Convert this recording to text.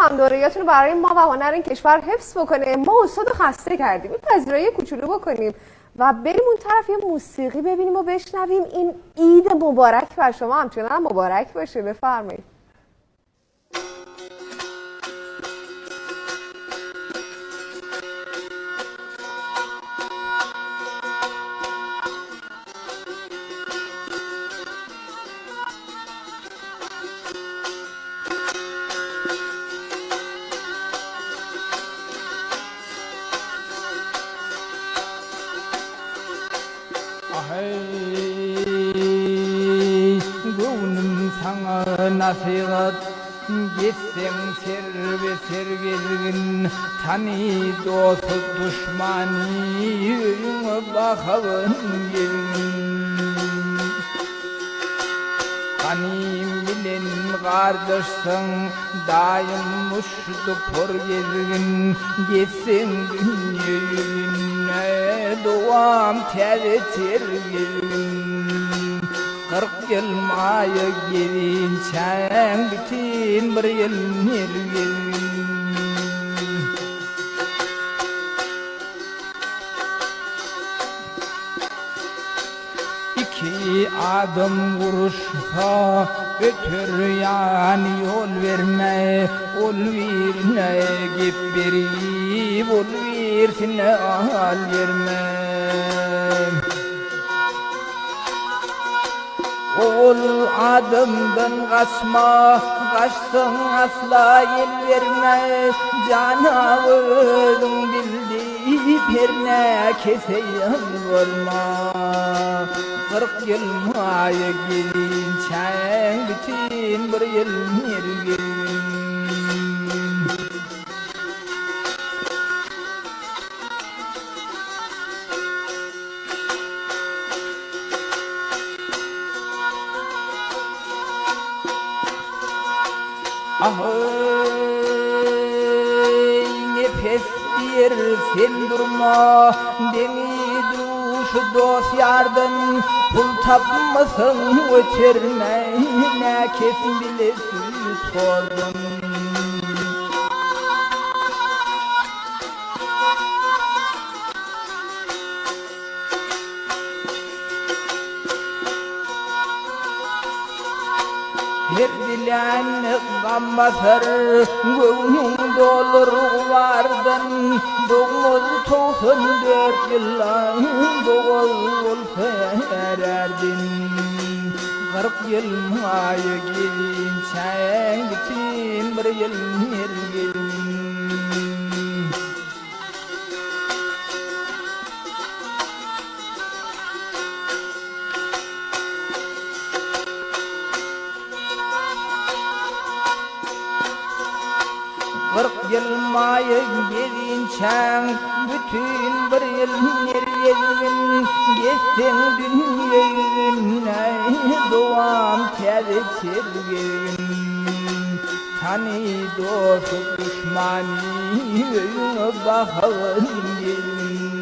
همدوریاتون برای ما و هنر این کشور حفظ بکنه. ما استاد خسته کردیم، این پذیرایی کوچولو بکنیم و بریم اون طرف یه موسیقی ببینیم و بشنویم. این عید مبارک بر شما همچنان مبارک باشه. بفرمایید. Nasihat gitsen serbe sergilgin tani dostu düşmani bakavın gelin kanim bilen kardeşsin daim muştu por gelgin gitsen dünyayine doğam teri tergilgin 40 yıl maya gelin çen bütün bir yıl nergin İki adım vuruşsa ötür yani yol verme ol verine gip verip ol versine al verme Ol adımdan kaçma, kaçsın asla el verme Canavırın bildiği perne keseyen olma 40 yıl maya gelin çen bütün bir yıl nergin Ahey nefes bir sen durma Deni duş dost yardan Pul tapmasın öçerme Ne kesin bile süt sordum Her dilen gam basar, gönlüm dolur vardan Doğuz 94 yıllar, doğuz olsa ererdin 40 yıl maya gelin, sen bütün bir yıl nergin 40 yıl maya gelin çen bütün bir yıl nergin Geçsen dünya yüzüne doğam teri tergin Tani dostu düşmani bakavın gelin